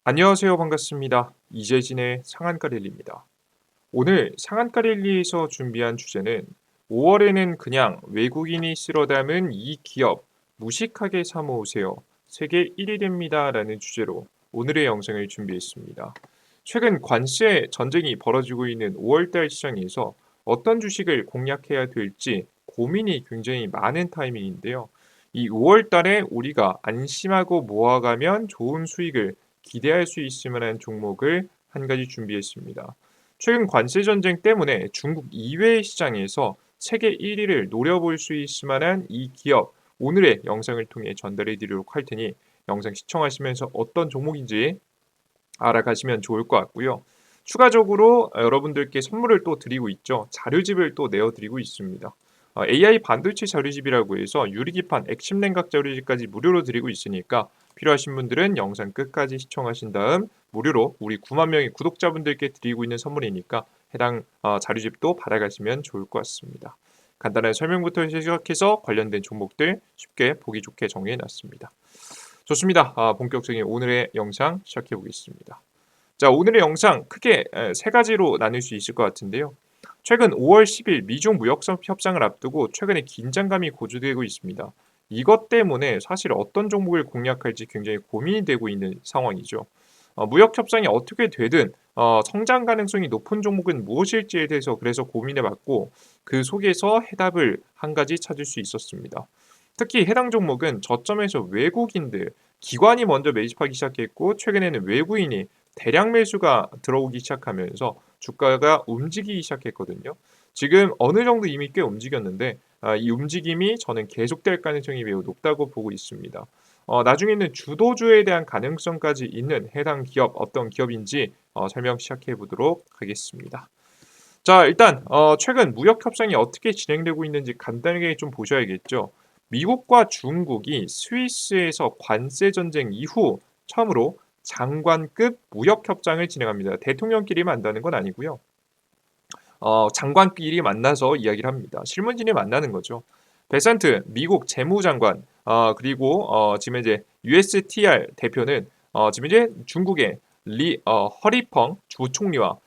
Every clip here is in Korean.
안녕하세요. 반갑습니다. 이재진의 상한가릴리입니다. 오늘 상한가릴리에서 준비한 주제는 5월에는 그냥 외국인이 쓸어 담은 이 기업 무식하게 사모으세요. 세계 1위 됩니다. 라는 주제로 오늘의 영상을 준비했습니다. 최근 관세 전쟁이 벌어지고 있는 5월달 시장에서 어떤 주식을 공략해야 될지 고민이 굉장히 많은 타이밍인데요. 이 5월달에 우리가 안심하고 모아가면 좋은 수익을 기대할 수 있을 만한 종목을 한 가지 준비했습니다. 최근 관세 전쟁 때문에 중국 이외의 시장에서 세계 1위를 노려볼 수 있을 만한 이 기업, 오늘의 영상을 통해 전달해 드리도록 할 테니 영상 시청하시면서 어떤 종목인지 알아가시면 좋을 것 같고요. 추가적으로 여러분들께 선물을 또 드리고 있죠. 자료집을 또 내어드리고 있습니다. AI 반도체 자료집이라고 해서 유리기판 액심 냉각 자료집까지 무료로 드리고 있으니까 필요하신 분들은 영상 끝까지 시청하신 다음 무료로 우리 9만 명의 구독자분들께 드리고 있는 선물이니까 해당 자료집도 받아가시면 좋을 것 같습니다. 간단한 설명부터 시작해서 관련된 종목들 쉽게 보기 좋게 정리해놨습니다. 좋습니다. 본격적인 오늘의 영상 시작해 보겠습니다. 자, 오늘의 영상 크게 세 가지로 나눌 수 있을 것 같은데요. 최근 5월 10일 미중 무역 협상을 앞두고 최근에 긴장감이 고조되고 있습니다. 이것 때문에 사실 어떤 종목을 공략할지 굉장히 고민이 되고 있는 상황이죠. 무역 협상이 어떻게 되든 성장 가능성이 높은 종목은 무엇일지에 대해서 그래서 고민해 봤고 그 속에서 해답을 한 가지 찾을 수 있었습니다. 특히 해당 종목은 저점에서 외국인들, 기관이 먼저 매집하기 시작했고 최근에는 외국인이 대량 매수가 들어오기 시작하면서 주가가 움직이기 시작했거든요. 지금 어느 정도 이미 꽤 움직였는데 이 움직임이 저는 계속될 가능성이 매우 높다고 보고 있습니다. 나중에는 주도주에 대한 가능성까지 있는 해당 기업 어떤 기업인지 설명 시작해 보도록 하겠습니다. 자, 일단 최근 무역 협상이 어떻게 진행되고 있는지 간단하게 좀 보셔야겠죠. 미국과 중국이 스위스에서 관세 전쟁 이후 처음으로 장관급 무역 협상을 진행합니다. 대통령끼리 만나는 건 아니고요. 장관끼리 만나서 이야기를 합니다. 실무진이 만나는 거죠. 베산트 미국 재무장관 그리고 지금 이제 USTR 대표는 지금 이제 중국의 허리펑 주총리와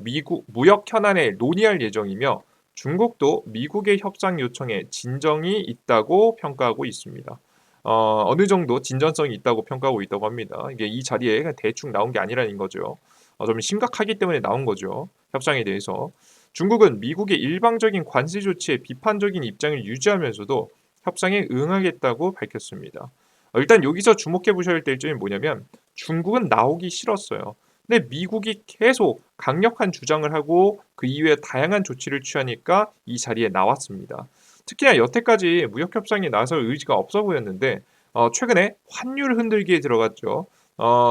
미국 무역 현안에 논의할 예정이며 중국도 미국의 협상 요청에 진정이 있다고 평가하고 있습니다. 어느 정도 진전성이 있다고 평가하고 있다고 합니다. 이게 이 자리에 그냥 대충 나온 게 아니라는 거죠. 좀 심각하기 때문에 나온 거죠. 협상에 대해서. 중국은 미국의 일방적인 관세 조치에 비판적인 입장을 유지하면서도 협상에 응하겠다고 밝혔습니다. 일단 여기서 주목해 보셔야 될 점이 뭐냐면 중국은 나오기 싫었어요. 근데 미국이 계속 강력한 주장을 하고 그 이후에 다양한 조치를 취하니까 이 자리에 나왔습니다. 특히나 여태까지 무역 협상에 나설 의지가 없어 보였는데 최근에 환율 흔들기에 들어갔죠.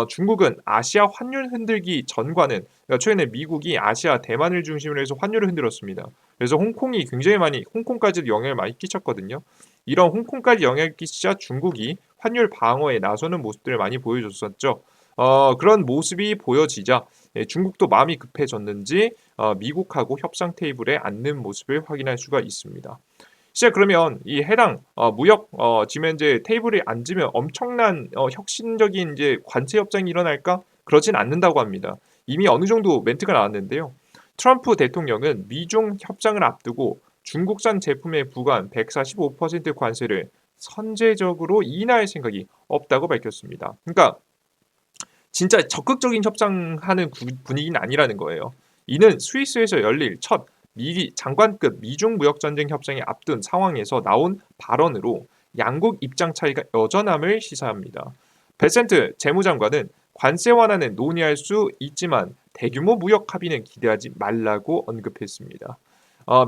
중국은 아시아 환율 흔들기 전과는 그러니까 최근에 미국이 아시아 대만을 중심으로 해서 환율을 흔들었습니다. 그래서 홍콩이 굉장히 많이 홍콩까지도 영향을 많이 끼쳤거든요. 이런 홍콩까지 영향을 끼치자 중국이 환율 방어에 나서는 모습들을 많이 보여줬었죠. 그런 모습이 보여지자 중국도 마음이 급해졌는지 미국하고 협상 테이블에 앉는 모습을 확인할 수가 있습니다. 진짜 그러면 이 해당 무역 지금 이제 테이블에 앉으면 엄청난 혁신적인 이제 관세 협상이 일어날까? 그러진 않는다고 합니다. 이미 어느 정도 멘트가 나왔는데요. 트럼프 대통령은 미중 협상을 앞두고 중국산 제품에 부과한 145% 관세를 선제적으로 인하할 생각이 없다고 밝혔습니다. 그러니까 진짜 적극적인 협상하는 분위기는 아니라는 거예요. 이는 스위스에서 열릴 첫 미 장관급 미중 무역 전쟁 협상에 앞둔 상황에서 나온 발언으로 양국 입장 차이가 여전함을 시사합니다. 베센트 재무장관은 관세 완화는 논의할 수 있지만 대규모 무역 합의는 기대하지 말라고 언급했습니다.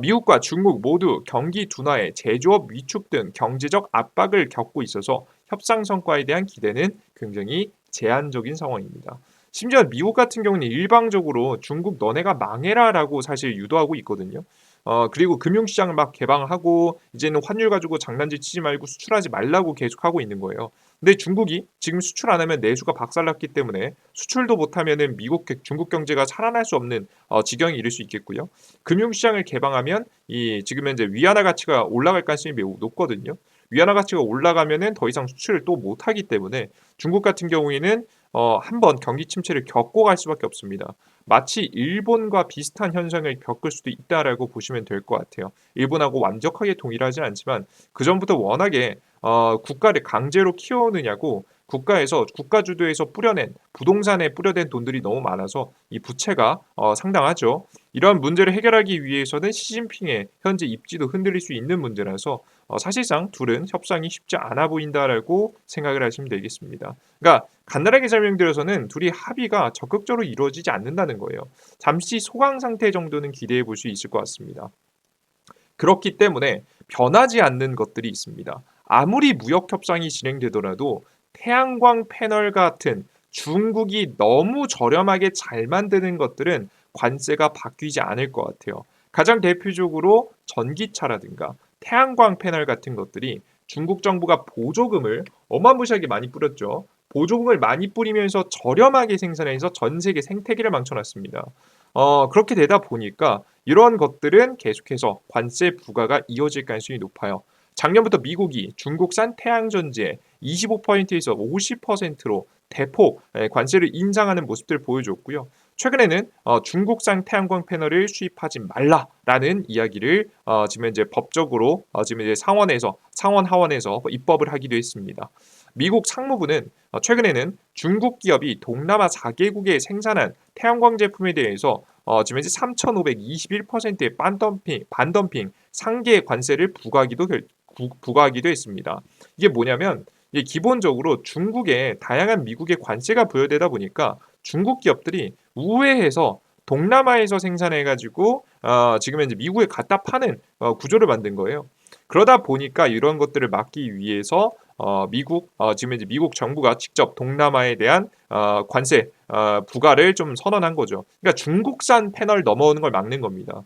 미국과 중국 모두 경기 둔화에 제조업 위축 등 경제적 압박을 겪고 있어서 협상 성과에 대한 기대는 굉장히 제한적인 상황입니다. 심지어 미국 같은 경우는 일방적으로 중국 너네가 망해라라고 사실 유도하고 있거든요. 그리고 금융시장을 막 개방하고 이제는 환율 가지고 장난질 치지 말고 수출하지 말라고 계속하고 있는 거예요. 근데 중국이 지금 수출 안 하면 내수가 박살났기 때문에 수출도 못하면은 중국 경제가 살아날 수 없는 지경에 이를 수 있겠고요. 금융시장을 개방하면 이 지금 현재 위안화 가치가 올라갈 가능성이 매우 높거든요. 위안화 가치가 올라가면은 더 이상 수출을 또 못하기 때문에 중국 같은 경우에는 한번 경기 침체를 겪고 갈 수밖에 없습니다. 마치 일본과 비슷한 현상을 겪을 수도 있다라고 보시면 될 것 같아요. 일본하고 완벽하게 동일하진 않지만 그전부터 워낙에 국가를 강제로 키워오느냐고 국가에서 국가 주도에서 뿌려낸 부동산에 뿌려댄 돈들이 너무 많아서 이 부채가 상당하죠. 이러한 문제를 해결하기 위해서는 시진핑의 현재 입지도 흔들릴 수 있는 문제라서 사실상 둘은 협상이 쉽지 않아 보인다라고 생각을 하시면 되겠습니다. 그러니까 간단하게 설명드려서는 둘이 합의가 적극적으로 이루어지지 않는다는 거예요. 잠시 소강 상태 정도는 기대해 볼 수 있을 것 같습니다. 그렇기 때문에 변하지 않는 것들이 있습니다. 아무리 무역 협상이 진행되더라도 태양광 패널 같은 중국이 너무 저렴하게 잘 만드는 것들은 관세가 바뀌지 않을 것 같아요. 가장 대표적으로 전기차라든가 태양광 패널 같은 것들이 중국 정부가 보조금을 어마무시하게 많이 뿌렸죠. 보조금을 많이 뿌리면서 저렴하게 생산해서 전 세계 생태계를 망쳐놨습니다. 그렇게 되다 보니까 이러한 것들은 계속해서 관세 부과가 이어질 가능성이 높아요. 작년부터 미국이 중국산 태양전지에 25%에서 50%로 대폭 관세를 인상하는 모습들을 보여줬고요. 최근에는 중국산 태양광 패널을 수입하지 말라라는 이야기를 지금 이제 법적으로 지금 이제 상원 하원에서 입법을 하기도 했습니다. 미국 상무부는 최근에는 중국 기업이 동남아 4개국에 생산한 태양광 제품에 대해서 지금 현재 3,521%의 반덤핑 상계 관세를 부과하기도 했습니다. 이게 뭐냐면 이게 기본적으로 중국에 다양한 미국의 관세가 부여되다 보니까 중국 기업들이 우회해서 동남아에서 생산해가지고 지금 현재 미국에 갖다 파는 구조를 만든 거예요. 그러다 보니까 이런 것들을 막기 위해서 지금 이제 미국 정부가 직접 동남아에 대한 관세 부과를 좀 선언한 거죠. 그러니까 중국산 패널 넘어오는 걸 막는 겁니다.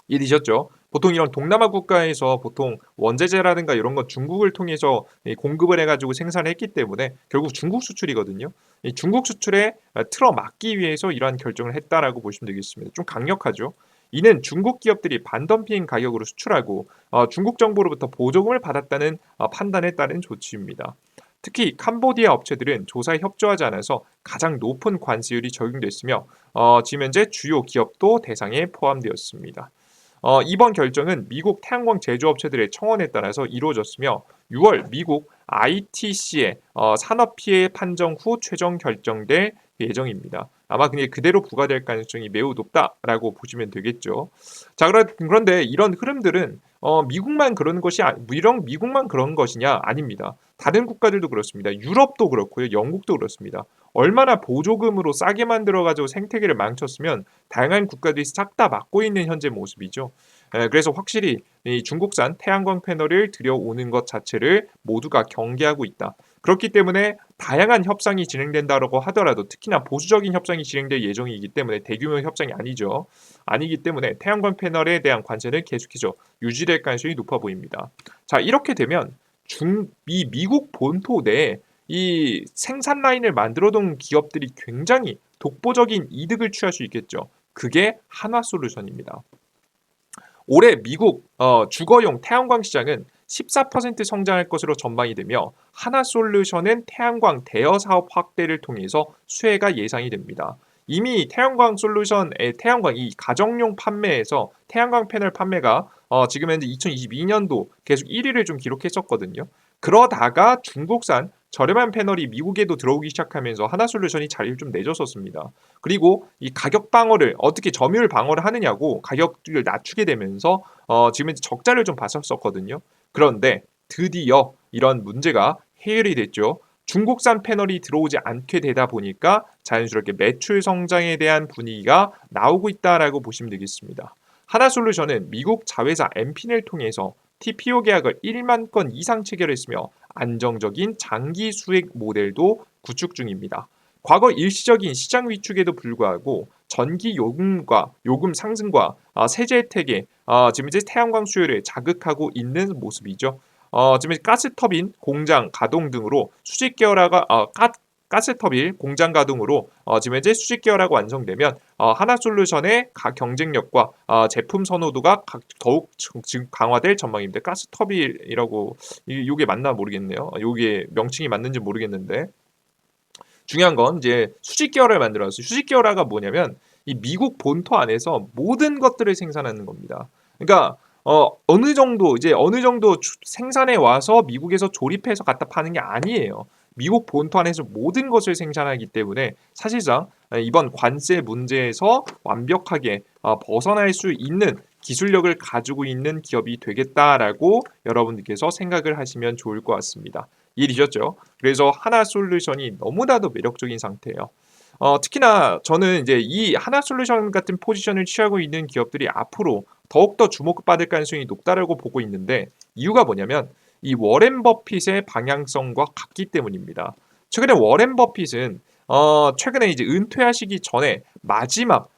이해되셨죠? 보통 이런 동남아 국가에서 보통 원재재라든가 이런 건 중국을 통해서 공급을 해가지고 생산을 했기 때문에 결국 중국 수출이거든요. 이 중국 수출에 틀어막기 위해서 이러한 결정을 했다라고 보시면 되겠습니다. 좀 강력하죠. 이는 중국 기업들이 반덤핑 가격으로 수출하고 중국 정부로부터 보조금을 받았다는 판단에 따른 조치입니다. 특히 캄보디아 업체들은 조사에 협조하지 않아서 가장 높은 관세율이 적용됐으며 지금 현재 주요 기업도 대상에 포함되었습니다. 이번 결정은 미국 태양광 제조업체들의 청원에 따라서 이루어졌으며 6월 미국 ITC의 산업피해 판정 후 최종 결정될 예정입니다. 아마 그게 그대로 부과될 가능성이 매우 높다라고 보시면 되겠죠. 자, 그런데 이런 흐름들은 미국만 그런 것이 미국만 그런 것이냐? 아닙니다. 다른 국가들도 그렇습니다. 유럽도 그렇고요. 영국도 그렇습니다. 얼마나 보조금으로 싸게 만들어가지고 생태계를 망쳤으면 다양한 국가들이 싹 다 막고 있는 현재 모습이죠. 그래서 확실히 이 중국산 태양광 패널을 들여오는 것 자체를 모두가 경계하고 있다. 그렇기 때문에 다양한 협상이 진행된다고 하더라도 특히나 보수적인 협상이 진행될 예정이기 때문에 대규모 협상이 아니죠. 아니기 때문에 태양광 패널에 대한 관세는 계속해서 유지될 가능성이 높아 보입니다. 자, 이렇게 되면 미국 본토 내에 이 생산 라인을 만들어둔 기업들이 굉장히 독보적인 이득을 취할 수 있겠죠. 그게 한화솔루션입니다. 올해 미국 주거용 태양광 시장은 14% 성장할 것으로 전망이 되며 하나솔루션은 태양광 대여 사업 확대를 통해서 수혜가 예상이 됩니다. 이미 태양광 솔루션의 태양광 이 가정용 판매에서 태양광 패널 판매가 지금 현재 2022년도 계속 1위를 좀 기록했었거든요. 그러다가 중국산 저렴한 패널이 미국에도 들어오기 시작하면서 하나솔루션이 자리를 좀 내줬었습니다. 그리고 이 가격 방어를 어떻게 점유율 방어를 하느냐고 가격을 낮추게 되면서 지금 현재 적자를 좀 봤었거든요. 그런데 드디어 이런 문제가 해결이 됐죠. 중국산 패널이 들어오지 않게 되다 보니까 자연스럽게 매출 성장에 대한 분위기가 나오고 있다라고 보시면 되겠습니다. 하나솔루션은 미국 자회사 엠핀을 통해서 TPO 계약을 1만 건 이상 체결했으며 안정적인 장기 수익 모델도 구축 중입니다. 과거 일시적인 시장 위축에도 불구하고 전기 요금 상승과 세제 혜택에 지금 이제 태양광 수요를 자극하고 있는 모습이죠. 지금 가스터빈 공장 가동 등으로 수직 계열화가 가스터빈 공장 가동으로 지금 현재 수직 계열화가 완성되면 하나솔루션의 경쟁력과 제품 선호도가 더욱 지금 강화될 전망입니다. 가스터빈이라고 이게 맞나 모르겠네요. 이게 명칭이 맞는지 모르겠는데 중요한 건 이제 수직 계열을 만들었어요. 수직 계열화가 뭐냐면 이 미국 본토 안에서 모든 것들을 생산하는 겁니다. 그러니까 어느 정도 생산해 와서 미국에서 조립해서 갖다 파는 게 아니에요. 미국 본토 안에서 모든 것을 생산하기 때문에 사실상 이번 관세 문제에서 완벽하게 벗어날 수 있는 기술력을 가지고 있는 기업이 되겠다라고 여러분들께서 생각을 하시면 좋을 것 같습니다. 이해되셨죠? 그래서 하나솔루션이 너무나도 매력적인 상태예요. 특히나 저는 이제 이 하나솔루션 같은 포지션을 취하고 있는 기업들이 앞으로 더욱더 주목받을 가능성이 높다라고 보고 있는데 이유가 뭐냐면 이 워렌 버핏의 방향성과 같기 때문입니다. 최근에 워렌 버핏은 최근에 이제 은퇴하시기 전에 마지막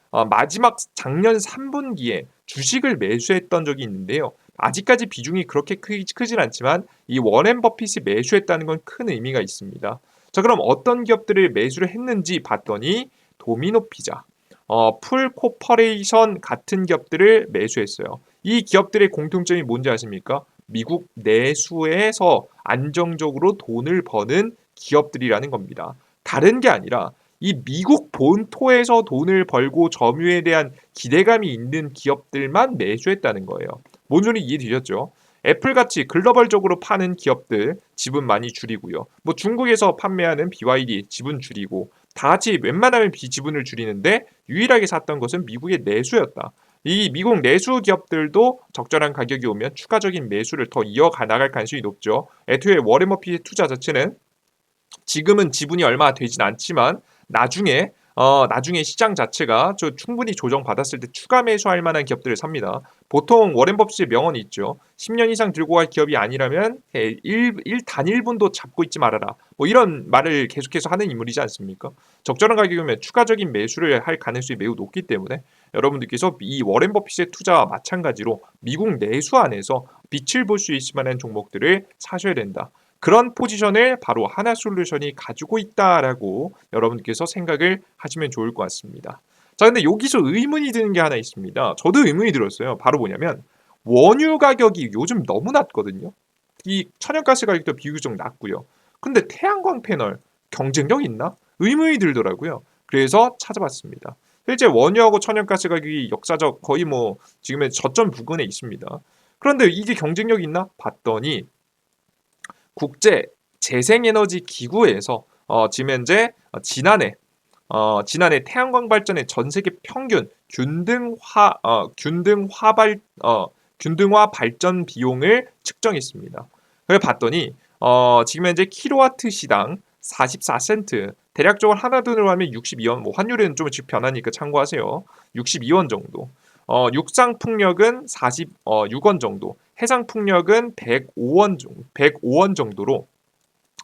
작년 3분기에 주식을 매수했던 적이 있는데요. 아직까지 비중이 그렇게 크진 않지만 이 워렌 버핏이 매수했다는 건 큰 의미가 있습니다. 자, 그럼 어떤 기업들을 매수를 했는지 봤더니 도미노 피자, 풀 코퍼레이션 같은 기업들을 매수했어요. 이 기업들의 공통점이 뭔지 아십니까? 미국 내수에서 안정적으로 돈을 버는 기업들이라는 겁니다. 다른 게 아니라 이 미국 본토에서 돈을 벌고 점유에 대한 기대감이 있는 기업들만 매수했다는 거예요. 뭔 소리 이해되셨죠? 애플같이 글로벌적으로 파는 기업들 지분 많이 줄이고요. 뭐 중국에서 판매하는 BYD 지분 줄이고 다 같이 웬만하면 지분을 줄이는데 유일하게 샀던 것은 미국의 내수였다. 이 미국 내수 기업들도 적절한 가격이 오면 추가적인 매수를 더 이어가 나갈 가능성이 높죠. 애초에 워렌 버핏의 투자 자체는 지금은 지분이 얼마 되진 않지만 나중에 시장 자체가 충분히 조정받았을 때 추가 매수할 만한 기업들을 삽니다. 보통 워렌 버핏의 명언이 있죠. 10년 이상 들고 갈 기업이 아니라면 단일분도 잡고 있지 말아라. 뭐 이런 말을 계속해서 하는 인물이지 않습니까? 적절한 가격이면 추가적인 매수를 할 가능성이 매우 높기 때문에 여러분들께서 이 워렌 버핏의 투자와 마찬가지로 미국 내수 안에서 빛을 볼 수 있을 만한 종목들을 사셔야 된다. 그런 포지션을 바로 하나솔루션이 가지고 있다라고 여러분께서 생각을 하시면 좋을 것 같습니다. 자, 근데 여기서 의문이 드는 게 하나 있습니다. 저도 의문이 들었어요. 바로 뭐냐면 원유 가격이 요즘 너무 낮거든요. 이 천연가스 가격도 비교적 낮고요. 근데 태양광 패널 경쟁력 있나? 의문이 들더라고요. 그래서 찾아봤습니다. 실제 원유하고 천연가스 가격이 역사적 거의 뭐 지금의 저점 부근에 있습니다. 그런데 이게 경쟁력 있나? 봤더니 국제 재생에너지 기구에서 지금 현재 지난해 태양광 발전의 전 세계 평균 균등화 발전 비용을 측정했습니다. 그래 봤더니 지금 현재 킬로와트 시당 44센트, 대략적으로 하나 돈으로 하면 62원, 뭐 환율은 조금씩 변하니까 참고하세요. 62원 정도. 육상 풍력은 46원 정도, 해상 풍력은 105원 정도로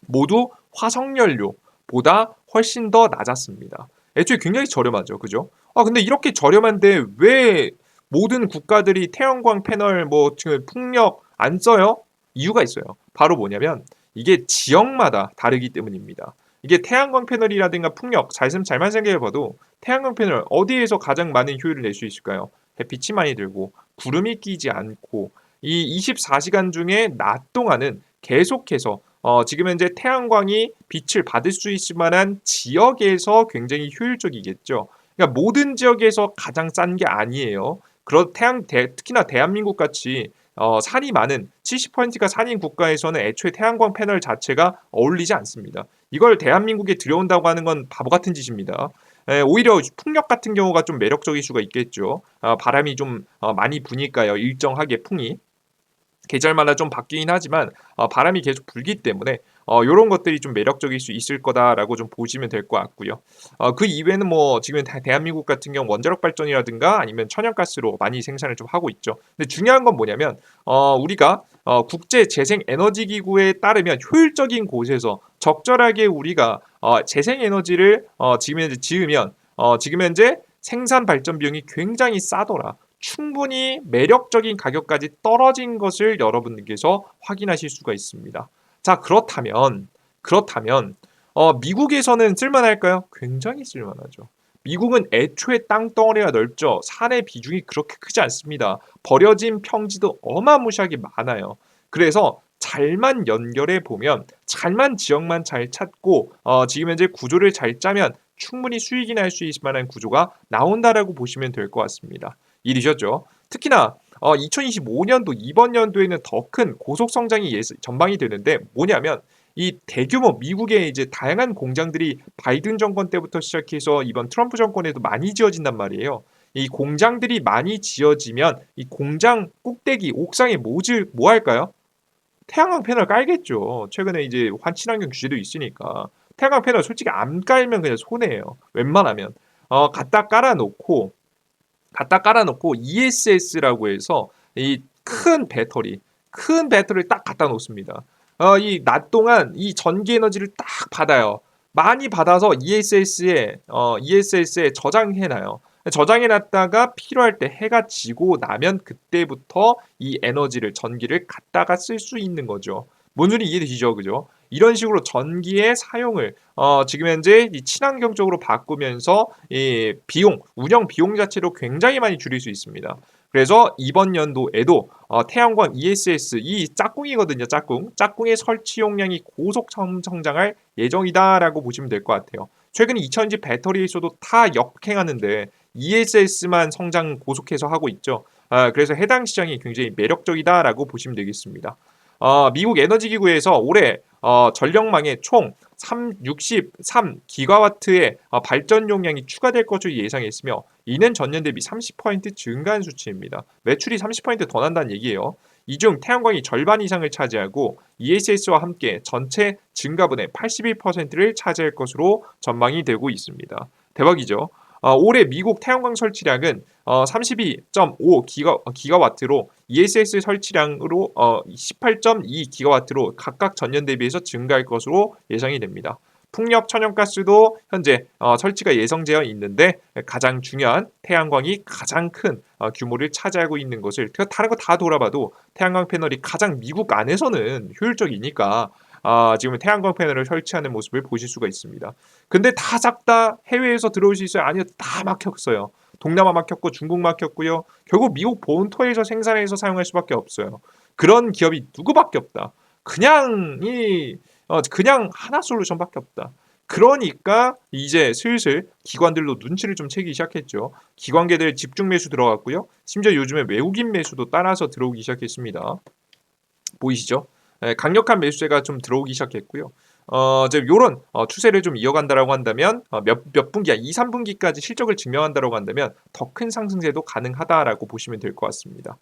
모두 화석연료보다 훨씬 더 낮았습니다. 애초에 굉장히 저렴하죠. 그죠? 근데 이렇게 저렴한데 왜 모든 국가들이 태양광 패널 뭐 풍력 안 써요? 이유가 있어요. 바로 뭐냐면 이게 지역마다 다르기 때문입니다. 이게 태양광 패널이라든가 풍력, 잘만 생각해 봐도 태양광 패널 어디에서 가장 많은 효율을 낼 수 있을까요? 햇빛이 많이 들고 구름이 끼지 않고 이 24시간 중에 낮 동안은 계속해서 지금 현재 태양광이 빛을 받을 수 있을 만한 지역에서 굉장히 효율적이겠죠. 그러니까 모든 지역에서 가장 싼 게 아니에요. 특히나 대한민국 같이 산이 많은 70%가 산인 국가에서는 애초에 태양광 패널 자체가 어울리지 않습니다. 이걸 대한민국에 들여온다고 하는 건 바보 같은 짓입니다. 오히려 풍력 같은 경우가 좀 매력적일 수가 있겠죠. 바람이 좀 많이 부니까요. 일정하게 풍이. 계절마다 좀 바뀌긴 하지만 바람이 계속 불기 때문에 이런 것들이 좀 매력적일 수 있을 거다라고 좀 보시면 될 것 같고요. 그 이외에는 뭐 지금 대한민국 같은 경우 원자력 발전이라든가 아니면 천연가스로 많이 생산을 좀 하고 있죠. 근데 중요한 건 뭐냐면 우리가 국제 재생 에너지 기구에 따르면 효율적인 곳에서 적절하게 우리가 재생 에너지를 지금 현재 지으면 지금 현재 생산 발전 비용이 굉장히 싸더라. 충분히 매력적인 가격까지 떨어진 것을 여러분께서 확인하실 수가 있습니다. 자, 그렇다면 미국에서는 쓸만할까요? 굉장히 쓸만하죠. 미국은 애초에 땅덩어리가 넓죠. 산의 비중이 그렇게 크지 않습니다. 버려진 평지도 어마무시하게 많아요. 그래서 잘만 연결해 보면 잘만 지역만 잘 찾고 지금 현재 구조를 잘 짜면 충분히 수익이 날 수 있을 만한 구조가 나온다라고 보시면 될 것 같습니다. 이리셨죠. 특히나 2025년도 이번 연도에는 더 큰 고속 성장이 전망이 되는데 뭐냐면 이 대규모 미국의 이제 다양한 공장들이 바이든 정권 때부터 시작해서 이번 트럼프 정권에도 많이 지어진단 말이에요. 이 공장들이 많이 지어지면 이 공장 꼭대기 옥상에 뭐 할까요? 태양광 패널 깔겠죠. 최근에 이제 환친환경 규제도 있으니까 태양광 패널 솔직히 안 깔면 그냥 손해예요. 웬만하면 갖다 깔아놓고 ESS라고 해서 이 큰 배터리를 딱 갖다 놓습니다. 이 낮 동안 이 전기 에너지를 딱 받아요. 많이 받아서 ESS에 저장해놔요. 저장해놨다가 필요할 때 해가 지고 나면 그때부터 이 에너지를 전기를 갖다가 쓸 수 있는 거죠. 뭔 소리 이해되시죠, 그죠? 이런 식으로 전기의 사용을 지금 현재 이 친환경적으로 바꾸면서 이 운영 비용 자체로 굉장히 많이 줄일 수 있습니다. 그래서 이번 연도에도 태양광 ESS 이 짝꿍이거든요, 짝꿍의 설치 용량이 고속 성장할 예정이다라고 보시면 될 것 같아요. 최근 2000지 배터리에서도 다 역행하는데 ESS만 성장 고속해서 하고 있죠. 그래서 해당 시장이 굉장히 매력적이다라고 보시면 되겠습니다. 미국 에너지기구에서 올해 전력망에 총 63기가와트의 발전 용량이 추가될 것으로 예상했으며 이는 전년 대비 30% 증가한 수치입니다. 매출이 30%더 난다는 얘기예요. 이 중 태양광이 절반 이상을 차지하고 ESS와 함께 전체 증가분의 81%를 차지할 것으로 전망이 되고 있습니다. 대박이죠. 올해 미국 태양광 설치량은 32.5기가와트로 ESS 설치량으로 18.2기가와트로 각각 전년 대비해서 증가할 것으로 예상이 됩니다. 풍력, 천연가스도 현재 설치가 예정되어 있는데 가장 중요한 태양광이 가장 큰 규모를 차지하고 있는 것을 다른 거 다 돌아봐도 태양광 패널이 가장 미국 안에서는 효율적이니까 지금 태양광 패널을 설치하는 모습을 보실 수가 있습니다. 근데 다 작다 해외에서 들어올 수 있어요? 아니요, 다 막혔어요. 동남아 막혔고 중국 막혔고요. 결국 미국 본토에서 생산해서 사용할 수밖에 없어요. 그런 기업이 누구밖에 없다. 그냥 하나 솔루션밖에 없다. 그러니까 이제 슬슬 기관들도 눈치를 좀 채기 시작했죠. 기관계들 집중 매수 들어갔고요. 심지어 요즘에 외국인 매수도 따라서 들어오기 시작했습니다. 보이시죠? 강력한 매수세가 좀 들어오기 시작했고요. 이제 요런 추세를 좀 이어간다라고 한다면 몇 분기야 2, 3분기까지 실적을 증명한다라고 한다면 더 큰 상승세도 가능하다라고 보시면 될 것 같습니다.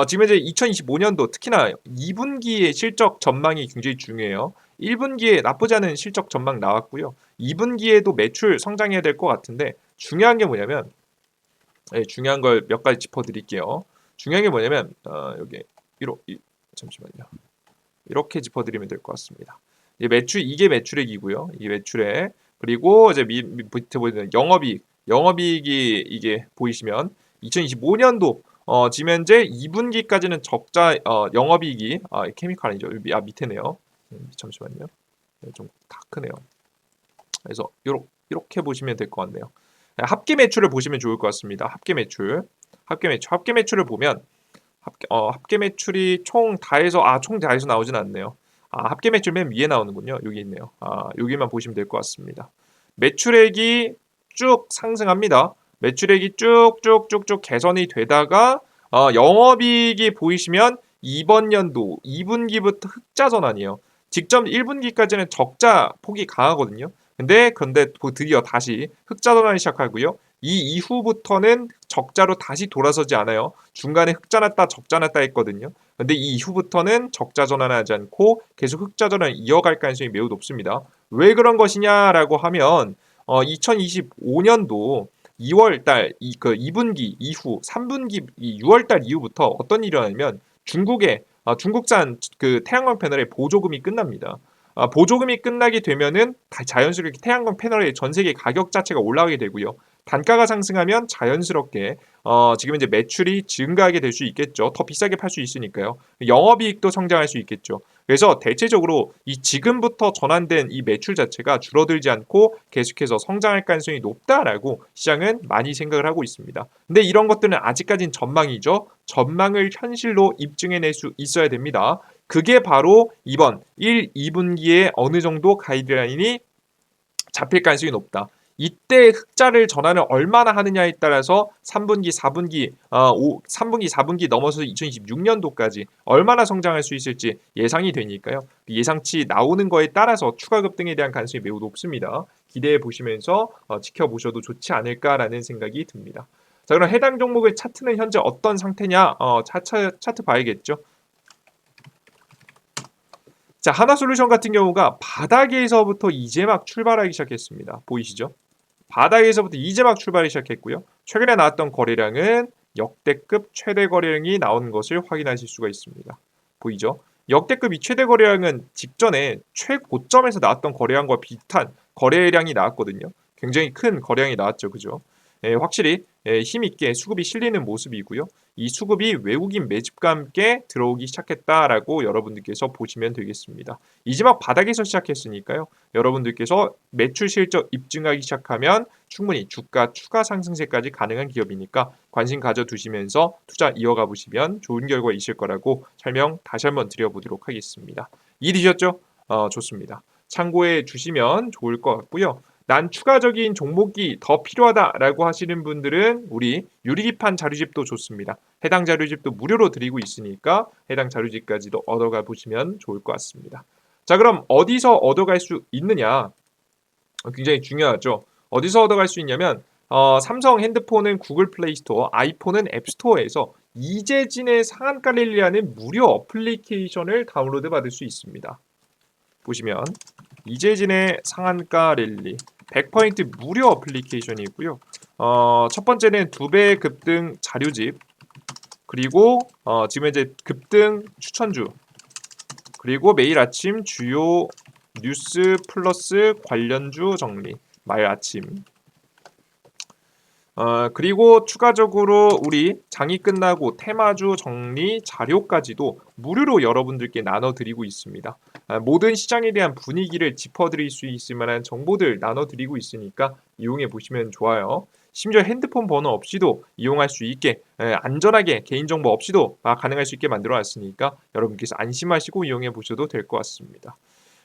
지금 이제 2025년도 특히나 2분기의 실적 전망이 굉장히 중요해요. 1분기에 나쁘지 않은 실적 전망 나왔고요. 2분기에도 매출 성장해야 될 것 같은데 중요한 게 뭐냐면 중요한 걸 몇 가지 짚어드릴게요. 중요한 게 뭐냐면 여기 잠시만요. 이렇게 짚어드리면 될 것 같습니다. 이게 매출액이고요. 이게 매출액. 그리고 이제 밑에 보이는 영업이익이 이게 보이시면 2025년도 지금 현재 2분기까지는 적자 영업이익이 케미칼 아니죠. 밑에네요. 잠시만요. 좀 다 크네요. 그래서 이렇게 보시면 될 것 같네요. 합계 매출을 보시면 좋을 것 같습니다. 합계 매출을 보면 합계 매출이 총 다 해서 나오진 않네요. 합계 매출 맨 위에 나오는군요. 여기 있네요. 여기만 보시면 될 것 같습니다. 매출액이 쭉 상승합니다. 매출액이 쭉쭉쭉쭉 개선이 되다가 영업이익이 보이시면 이번 연도 2분기부터 흑자 전환이에요. 직접 1분기까지는 적자 폭이 강하거든요. 그런데 드디어 다시 흑자 전환이 시작하고요. 이 이후부터는 적자로 다시 돌아서지 않아요. 중간에 흑자 났다 적자 났다 했거든요. 근데 이 이후부터는 적자 전환하지 않고 계속 흑자 전환을 이어갈 가능성이 매우 높습니다. 왜 그런 것이냐라고 하면 2025년도 2월달 2분기 이후 3분기 6월달 이후부터 어떤 일이 일어나냐면 중국산 그 태양광 패널의 보조금이 끝납니다. 보조금이 끝나게 되면은 자연스럽게 태양광 패널의 전 세계 가격 자체가 올라가게 되고요. 단가가 상승하면 자연스럽게 지금 이제 매출이 증가하게 될 수 있겠죠. 더 비싸게 팔 수 있으니까요. 영업이익도 성장할 수 있겠죠. 그래서 대체적으로 이 지금부터 전환된 이 매출 자체가 줄어들지 않고 계속해서 성장할 가능성이 높다라고 시장은 많이 생각을 하고 있습니다. 근데 이런 것들은 아직까지는 전망이죠. 전망을 현실로 입증해낼 수 있어야 됩니다. 그게 바로 이번 1, 2분기에 어느 정도 가이드라인이 잡힐 가능성이 높다. 이때 흑자를 전환을 얼마나 하느냐에 따라서 3분기, 4분기, 3분기, 4분기 넘어서 2026년도까지 얼마나 성장할 수 있을지 예상이 되니까요. 예상치 나오는 거에 따라서 추가 급등에 대한 가능성이 매우 높습니다. 기대해 보시면서 지켜보셔도 좋지 않을까라는 생각이 듭니다. 자, 그럼 해당 종목의 차트는 현재 어떤 상태냐? 차트 봐야겠죠. 자, 하나솔루션 같은 경우가 바닥에서부터 이제 막 출발하기 시작했습니다. 보이시죠? 바닥에서부터 이제 막 출발하기 시작했고요. 최근에 나왔던 거래량은 역대급 최대 거래량이 나온 것을 확인하실 수가 있습니다. 보이죠? 역대급 이 최대 거래량은 직전에 최고점에서 나왔던 거래량과 비슷한 거래량이 나왔거든요. 굉장히 큰 거래량이 나왔죠. 그죠? 확실히 힘있게 수급이 실리는 모습이고요. 이 수급이 외국인 매집과 함께 들어오기 시작했다라고 여러분들께서 보시면 되겠습니다. 이제 막 바닥에서 시작했으니까요. 여러분들께서 매출 실적 입증하기 시작하면 충분히 주가 추가 상승세까지 가능한 기업이니까 관심 가져두시면서 투자 이어가 보시면 좋은 결과 있을 거라고 설명 다시 한번 드려보도록 하겠습니다. 이해되셨죠? 좋습니다. 참고해 주시면 좋을 것 같고요. 난 추가적인 종목이 더 필요하다라고 하시는 분들은 우리 유리기판 자료집도 좋습니다. 해당 자료집도 무료로 드리고 있으니까 해당 자료집까지도 얻어가 보시면 좋을 것 같습니다. 자, 그럼 어디서 얻어갈 수 있느냐? 굉장히 중요하죠. 어디서 얻어갈 수 있냐면 삼성 핸드폰은 구글 플레이 스토어, 아이폰은 앱 스토어에서 이재진의 상한가 랠리라는 무료 어플리케이션을 다운로드 받을 수 있습니다. 보시면 이재진의 상한가 랠리 100% 무료 어플리케이션이고요. 첫 번째는 2배 급등 자료집, 그리고 지금 이제 급등 추천주, 그리고 매일 아침 주요 뉴스 플러스 관련주 정리, 매일 아침. 그리고 추가적으로 우리 장이 끝나고 테마주 정리 자료까지도 무료로 여러분들께 나눠드리고 있습니다. 모든 시장에 대한 분위기를 짚어드릴 수 있을 만한 정보들 나눠드리고 있으니까 이용해 보시면 좋아요. 심지어 핸드폰 번호 없이도 이용할 수 있게 안전하게 개인정보 없이도 가능할 수 있게 만들어 놨으니까 여러분께서 안심하시고 이용해 보셔도 될 것 같습니다.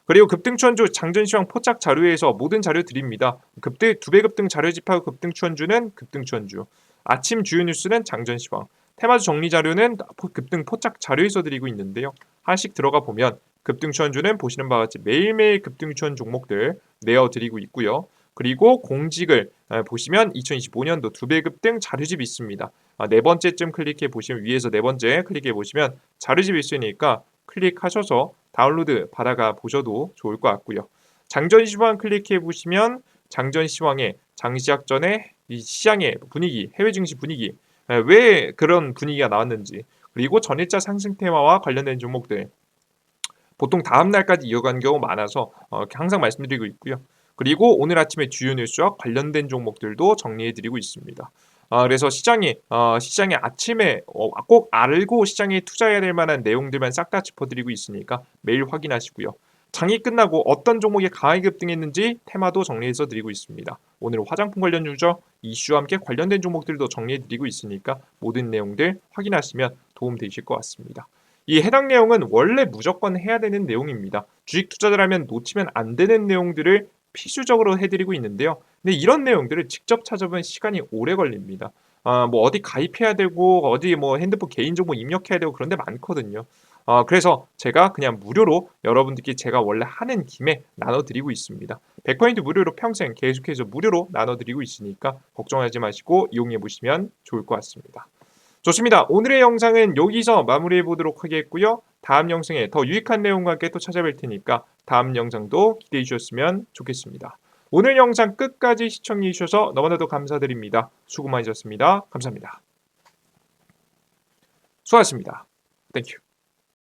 그리고 급등추천주 장전시황 포착 자료에서 모든 자료 드립니다. 2배 급등 자료집하고 급등추천주는 급등추천주, 아침 주요 뉴스는 장전시황, 테마주 정리 자료는 급등 포착 자료에서 드리고 있는데요. 하나씩 들어가 보면 급등추천주는 보시는 바와 같이 매일매일 급등추천 종목들 내어드리고 있고요. 그리고 공직을 보시면 2025년도 2배 급등 자료집이 있습니다. 네 번째쯤 클릭해 보시면 위에서 네 번째 클릭해 보시면 자료집이 있으니까 클릭하셔서 다운로드 받아가 보셔도 좋을 것 같고요. 장전시황 클릭해 보시면 장전시황의 장시작 전에 이 시장의 분위기, 해외 증시 분위기, 왜 그런 분위기가 나왔는지, 그리고 전일자 상승 테마와 관련된 종목들 보통 다음 날까지 이어간 경우 많아서 항상 말씀드리고 있고요. 그리고 오늘 아침에 주요 뉴스와 관련된 종목들도 정리해드리고 있습니다. 그래서 시장의 아침에 꼭 알고 시장에 투자해야 될 만한 내용들만 싹 다 짚어드리고 있으니까 매일 확인하시고요. 장이 끝나고 어떤 종목이 강하게 급등했는지 테마도 정리해서 드리고 있습니다. 오늘은 화장품 관련 유저 이슈와 함께 관련된 종목들도 정리해드리고 있으니까 모든 내용들 확인하시면 도움되실 것 같습니다. 이 해당 내용은 원래 무조건 해야 되는 내용입니다. 주식 투자자라면 놓치면 안 되는 내용들을 필수적으로 해드리고 있는데요. 근데 이런 내용들을 직접 찾아보면 시간이 오래 걸립니다. 뭐 어디 가입해야 되고 어디 뭐 핸드폰 개인정보 입력해야 되고 그런 데 많거든요. 그래서 제가 그냥 무료로 여러분들께 제가 원래 하는 김에 나눠드리고 있습니다. 100% 무료로 평생 계속해서 무료로 나눠드리고 있으니까 걱정하지 마시고 이용해 보시면 좋을 것 같습니다. 좋습니다. 오늘의 영상은 여기서 마무리해 보도록 하겠고요. 다음 영상에 더 유익한 내용과 함께 또 찾아뵐 테니까 다음 영상도 기대해 주셨으면 좋겠습니다. 오늘 영상 끝까지 시청해 주셔서 너무나도 감사드립니다. 수고 많으셨습니다. 감사합니다. 수고하셨습니다. 땡큐.